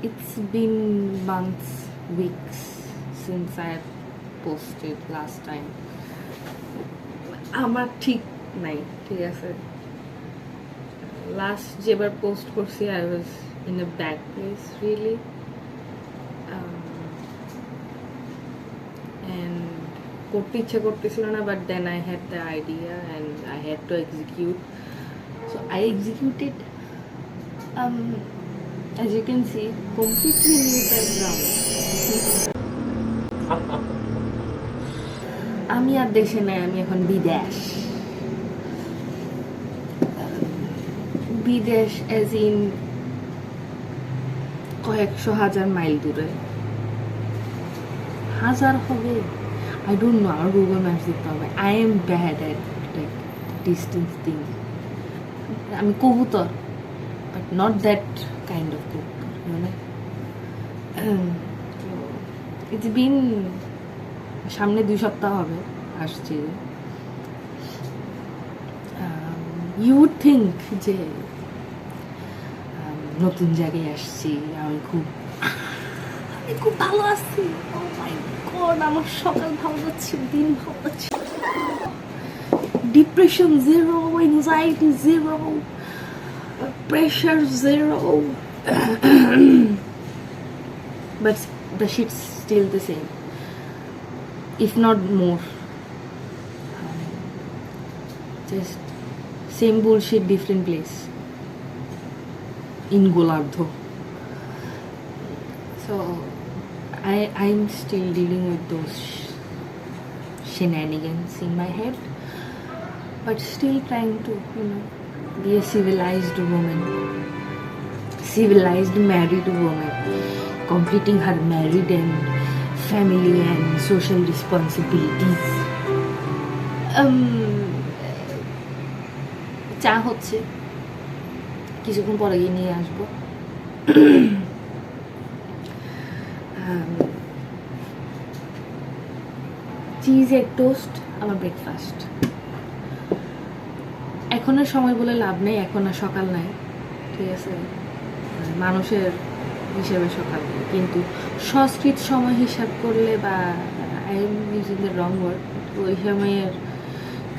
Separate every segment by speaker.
Speaker 1: It's been months, weeks since I have posted last time. আমার ঠিক নাই, ঠিক আছে। লাস্ট যেবার পোস্ট করছি I was in a bad place really, and করতে ইচ্ছা করতেছিল না, but then I had the idea and I had to execute, so I executed. As you can see, completely new background. আমি আর দেশে নাই, আমি এখন বিদেশ। বিদেশ এজ ইন কয়েকশো হাজার মাইল দূরে। হাজার হবে, আই ডোন্ট নো, আমার গুগল ম্যাপস দেখতে হবে। I am bad at like distance thing. আমি কবুতর, but not that kind of কবুতর, মানে ইটস বিন সামনে 2 সপ্তাহ হবে আসছি। ইউ উড থিঙ্ক যে নতুন জায়গায় আসছি, আমি খুব ভালো আছি। ও মাই গড, আমার সকাল ভালো যাচ্ছে, দিন ভালো যাচ্ছে, depression zero, anxiety zero, pressure zero, but the shit's still the same, if not more. Just same bullshit, different place in Golardho. So I'm still dealing with those shenanigans in my head, but still trying to, be a civilized woman, civilized married woman, completing her married and family and social responsibilities. চা হচ্ছে, কিছুক্ষণ পরে গিয়ে নিয়ে আসবো। Cheese egg toast আমার breakfast. এখন আর সময় বলে লাভ নেই, এখন আর সকাল নাই, ঠিক আছে। মানুষের হিসেবে সকাল নেই, কিন্তু সংস্কৃত সময় হিসাব করলে, বা I am using the wrong word, ওই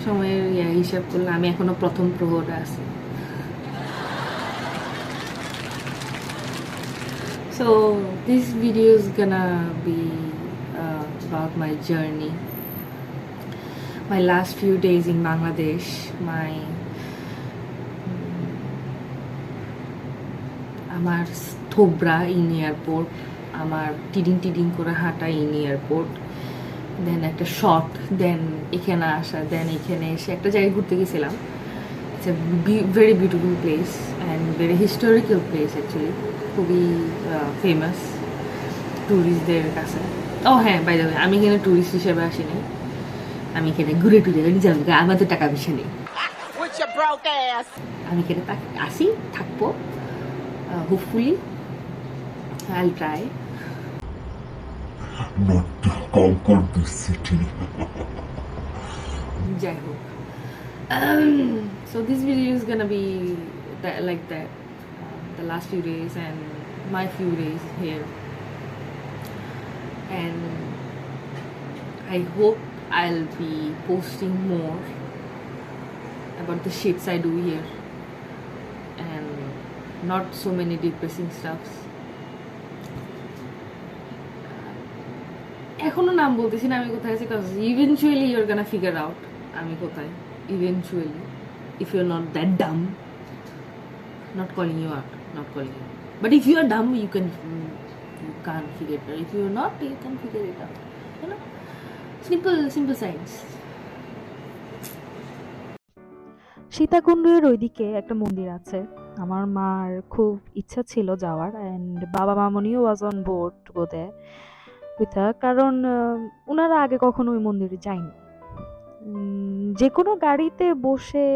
Speaker 1: সময়ের হিসাব করলে আমি এখনো প্রথম প্রহরে আছি। So this video is gonna be about my journey, my last few days in Bangladesh, আমার থোবরা ইন এয়ারপোর্ট, আমার টিডিং করে হাঁটা ইন এয়ারপোর্ট, দেন একটা শর্ট, দেন এখানে আসা, দেন এখানে এসে একটা জায়গায় ঘুরতে গেছিলাম। It's a very beautiful place and very historical place actually, খুবই ফেমাস ট্যুরিস্টদের কাছে। ও হ্যাঁ, বাই দ্য ওয়ে, আমি এখানে ট্যুরিস্ট হিসেবে আসিনি, আমি এখানে ঘুরে নিজের মুখে, আমার তো টাকা পয়সা নেই, আমি এখানে আসি, থাকবো, hopefully I'll try
Speaker 2: not to conquer this city.
Speaker 1: যাই হোক, so this video is gonna be like that, the last few days and my few days here, and I hope I'll be posting more about the shits I do here and not so many depressing stuffs. এখনো নাম বলতেছি না আমি কোথায় আছি, কারণ eventually you're gonna figure out আমি কোথায়, eventually, if you are not that dumb, not calling you out, but if you are dumb, you can't figure it out. If you are not, you can figure it out, simple science.
Speaker 3: সীতাকুণ্ডের ওইদিকে একটা মন্দির আছে, আমার মার খুব ইচ্ছা ছিল যাওয়ার, অ্যান্ড বাবা মামনিও was on board go there with her, কারণ ওনারা আগে কখনো ওই মন্দিরে যায়নি। যে কোনো গাড়িতে বসে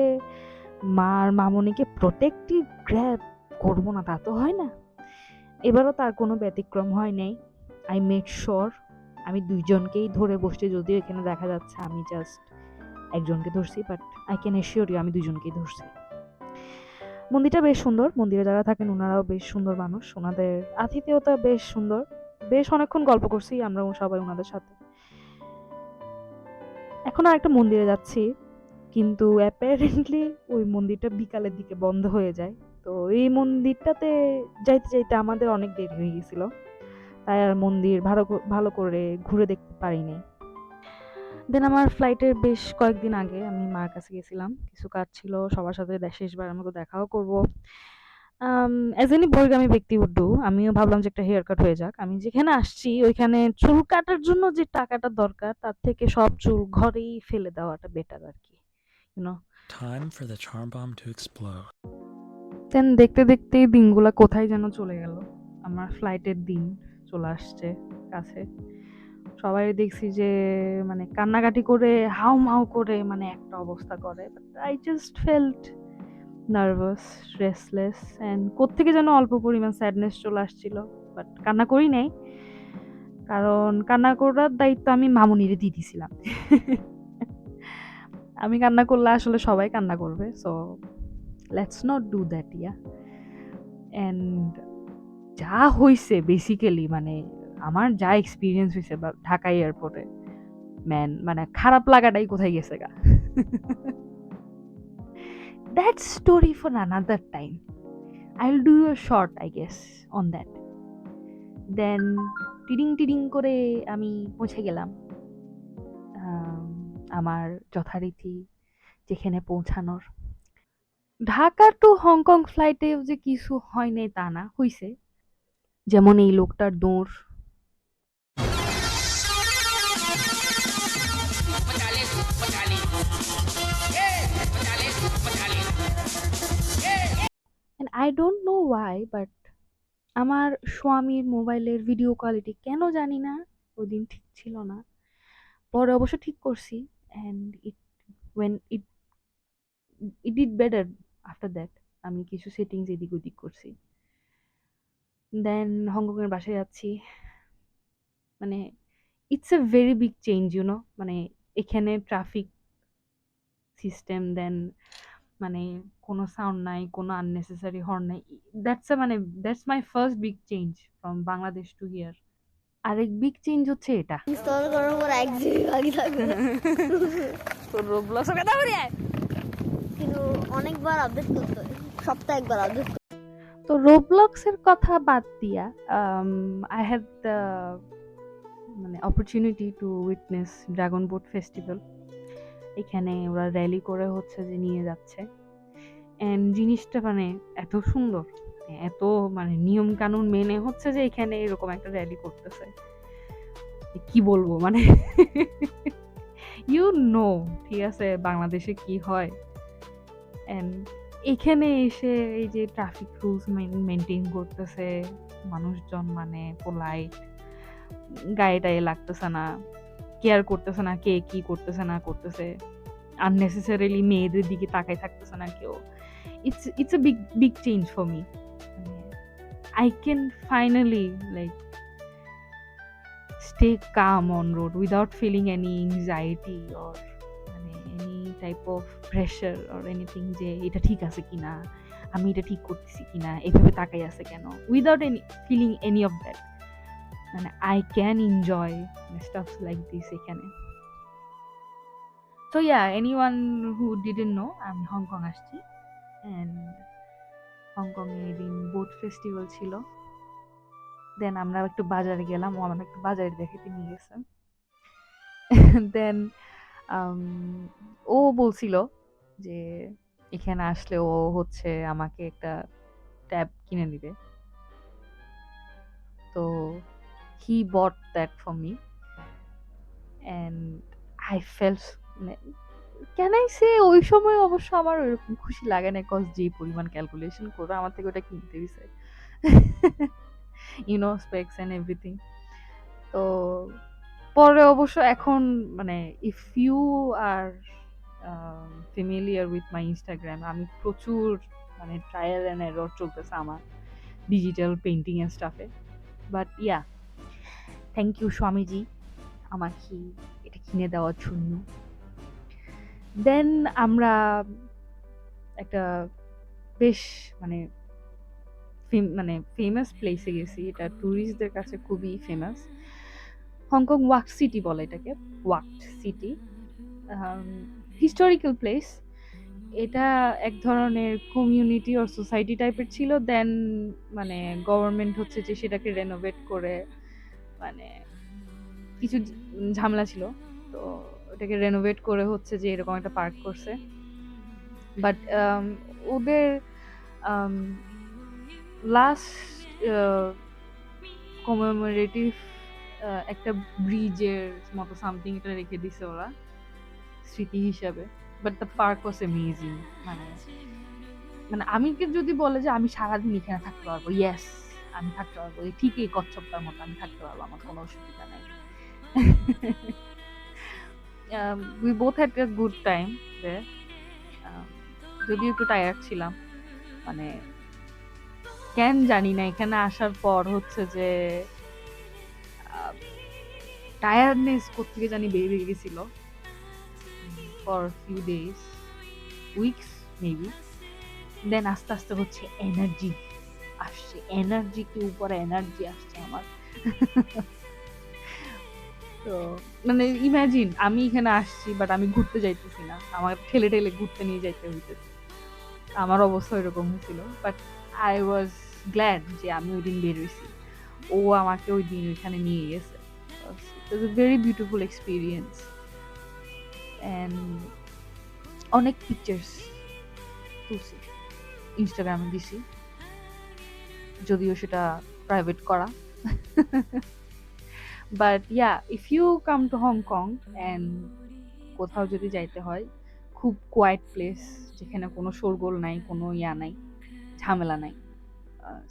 Speaker 3: মার মামনিকে প্রোটেক্টিভ গ্র্যাব করবো না, তা তো হয় না। এবারও তার কোনো ব্যতিক্রম হয় নাই। আই মেড শিওর আমি 2 জনকেই ধরে বসছি, যদিও এখানে দেখা যাচ্ছে আমি জাস্ট একজনকে ধরছি, but I can assure you আমি 2 জনকেই ধরছি। মন্দিরটা বেশ সুন্দর। মন্দিরে যারা থাকেন উনারাও বেশ সুন্দর মানুষ। উনাদের আতিথেয়তা বেশ সুন্দর। বেশ অনেকক্ষণ গল্প করছি আমরা সবাই উনাদের সাথে। এখন আরেকটা মন্দিরে যাচ্ছি। কিন্তু অ্যাপারেন্টলি ওই মন্দিরটা বিকালের দিকে বন্ধ হয়ে যায়। তো এই মন্দিরটাতে যাইতে, যাইতে আমাদের অনেক দেরি হয়ে গেছিল। তাই আর মন্দির ভালো করে ঘুরে দেখতে পারি নাই। দেন আমার ফ্লাইটের বেশ কয়েকদিন আগে আমি মার কাছে গেছিলাম। কিছু কাজ ছিল, সবার সাথে শেষবারের মতো দেখাও করব। অ্যাজ এনি বহির্গামী ব্যক্তি would do, আমিও ভাবলাম যে একটা হেয়ার কাট হয়ে যাক। আমি যেখানে আসছি ওইখানে চুল কাটার জন্য যে টাকাটা দরকার তার থেকে সব চুল ঘরেই ফেলে দেওয়াটা বেটার আরকি। You know?
Speaker 4: Time for the charm bomb to explode.
Speaker 3: Then দেখতে, দেখতেই দিনগুলা কোথায় যেন চলে গেল। আমার ফ্লাইটের দিন চলে আসছে কাছে। সবাই দেখছি যে মানে কান্নাকাটি করে হাউমাউ করে মানে একটা অবস্থা করে। But I just felt nervous, restless and কোত্থেকে যেন অল্প পরিমাণ স্যাডনেস চলে আসছিল। বাট কান্না করি নাই। কারণ কান্না করার দায়িত্ব আমি মামুনিরে দিয়ে দিছিলাম। আমি কান্না করলে আসলে সবাই কান্না করবে। So let's not do that, yeah. And যা হইছে বেসিক্যালি মানে আমার যা এক্সপেরিয়েন্স হইছে বা ঢাকা এয়ারপোর্টে, ম্যান মানে খারাপ লাগাটাই কোথায় গেছে গা। That story for another time. I'll do a short, I guess, on that. Then টিডিং টিডিং করে আমি পৌঁছে গেলাম আমার যথারীতি যেখানে পৌঁছানোর। ঢাকা টু হংকং ফ্লাইটে যে কিছু হয় নাই তা না, হইছে। যেমন এই লোকটার দৌড়। And I don't know why, but আমার স্বামীর মোবাইলের ভিডিও কোয়ালিটি কেন জানি না ওইদিন ঠিক ছিল না। পরে অবশ্য ঠিক করছি and when it did better after that. আমি কিছু সেটিংস এদিক ওদিক করছি। দেন হংকং এর বাসায় যাচ্ছি। মানে it's a very big change, you know, মানে এখানে ট্রাফিক সিস্টেম, দেন মানে কোনো সাউন্ড নাই, কোনো আননেসেসারি হর্ন নাই। That's my first big change from Bangladesh to here. আরেক বিগ চেঞ্জ হচ্ছে এটা।
Speaker 5: ইনস্টল করার পর 1 জিবি বাকি থাকবে।
Speaker 3: তোর রোবলক্স কথা বলি
Speaker 5: কিন্তু অনেকবার আপডেট করতে হয়, সপ্তাহে একবার আপডেট।
Speaker 3: তো রোবলক্স এর কথা বাদ দিয়া আই হ্যাড দ্য মানে opportunity to witness dragon boat festival. এখানে ওরা র্যালি করে হচ্ছে যে নিয়ে যাচ্ছে, এন্ড জিনিসটা মানে এত সুন্দর, এত মানে নিয়ম কানুন মেনে হচ্ছে যে এখানে এরকম একটা র্যালি করতেছে। কি বলবো মানে ইউ নো, ঠিক আছে বাংলাদেশে কি হয়। এন্ড এখানে এসে এই যে ট্রাফিক রুলস মেনটেন করতেছে মানুষজন, মানে পোলাইট, গায়ে টায়ে লাগতেছে না, কেয়ার করতেছে না কে কি করতেছে না করতেছে, আননেসেসারিলি মেয়েদের দিকে তাকাই থাকতেছে না কেউ। It's a big change for me. I can finally like stay calm on road without feeling any anxiety or any type of pressure or anything যে এটা ঠিক আছে কিনা, আমি এটা ঠিক করতেছি কিনা, এভাবে তাকাই আছে কেন, without feeling any of that. মানে I can enjoy stuff like this এখানে। So yeah, anyone who didn't know, আমি হংকং আসছি and হংকং এ এদিন বোট ফেস্টিভ্যাল ছিল। দেন আমরা একটু বাজারে গেলাম, ও আমার একটু বাজারে দেখাতে নিয়ে গেছে। দেন ও বলছিল যে এখানে আসলে ও হচ্ছে আমাকে একটা ট্যাব কিনে দিবে। তো he bought that for me and I felt, can I say ওই সময় অবশ্য আমার ওইরকম খুশি লাগে না, কজ যে পরিমাণ ক্যালকুলেশন করে আমার থেকে ওটা কিনতে দিছে, you know, specs and everything. তো পরে অবশ্য এখন মানে if you are familiar with my Instagram, আমি প্রচুর মানে ট্রায়াল অ্যান্ড এরর চলতেছে আমার ডিজিটাল পেন্টিং এন্ড স্টাফে। But yeah, thank you Swamiji আমাকে এটা কিনে দেওয়ার জন্য। দেন আমরা একটা বেশ মানে মানে ফেমাস প্লেসে গেছি, এটা ট্যুরিস্টদের কাছে খুবই ফেমাস। হংকং ওয়াক সিটি বলে এটাকে, ওয়াক সিটি। Historical place. এটা এক ধরনের কমিউনিটি অর সোসাইটি টাইপের ছিল, দেন মানে গভর্নমেন্ট হচ্ছে যে সেটাকে রেনোভেট করে, মানে কিছু ঝামেলা ছিল, তো ওটাকে রেনোভেট করে হচ্ছে যে এরকম একটা পার্ক করছে। বাট ওদের লাস্ট কমেমোরেটিভ একটা ব্রিজের মতো সামথিং এটা রেখে দিছে ওরা স্মৃতি হিসাবে। But the park was amazing. মানে মানে আমি যদি বলে যে আমি সারাদিন এখানে থাকতে পারবো, ইয়েস আমি থাকতে পারবো, এই ঠিকই কচ্ছপটার মতো আমি থাকতে পারবো, আমার কোনো অসুবিধা নাই। We both had a good time there. যদিও একটু টায়ার্ড ছিলাম, মানে কেন জানি না এখানে আসার পর হচ্ছে যে টায়ার্ডনেস কোত্থেকে জানি বেরিয়ে গেছিল for few days, weeks maybe. Then আস্তে আস্তে হচ্ছে এনার্জি আসছে, এনার্জিকে উপরে এনার্জি আসছে আমার। তো মানে ইমাজিন আমি এখানে আসছি বাট আমি ঘুরতে যাইতেছি না, আমার ঠেলে ঠেলে ঘুরতে নিয়ে যাইতে হইতেছে। আমার অবস্থা এরকম হয়েছিল, বাট আই ওয়াজ গ্ল্যাড যে আমি ওই দিন বের হয়েছি, ও আমাকে ওই দিন ওইখানে নিয়ে গেছে। It was a very beautiful experience. And অনেক পিকচার্স তুলছি, ইনস্টাগ্রামে দিছি, যদিও সেটা প্রাইভেট করা। But yeah, if you come to Hong Kong and কোথাও যদি যাইতে হয়, খুব কোয়াইট প্লেস যেখানে কোনো শোরগোল নাই, কোনো ইয়া নাই, ঝামেলা নাই,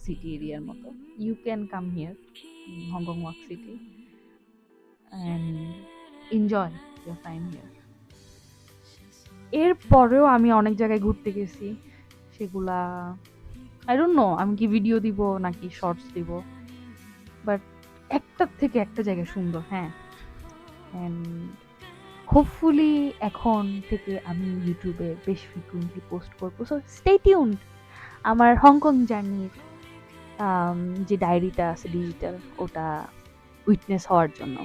Speaker 3: সিটি এরিয়ার মতো, you can come here Hong Kong walk city and enjoy your time here. এরপরেও আমি অনেক জায়গায় ঘুরতে গেছি, সেগুলা আই ডোন্ট নো আমি কি ভিডিও দিব নাকি শর্টস দিব, বাট একটার থেকে একটা জায়গা সুন্দর। হ্যাঁ, অ্যান্ড হোপফুলি এখন থেকে আমি ইউটিউবে বেশ ফ্রিকুয়েন্টলি পোস্ট করবো, সো স্টে টিউনড আমার হংকং জার্নির যে ডায়েরিটা আছে ডিজিটাল, ওটা উইটনেস হওয়ার জন্য।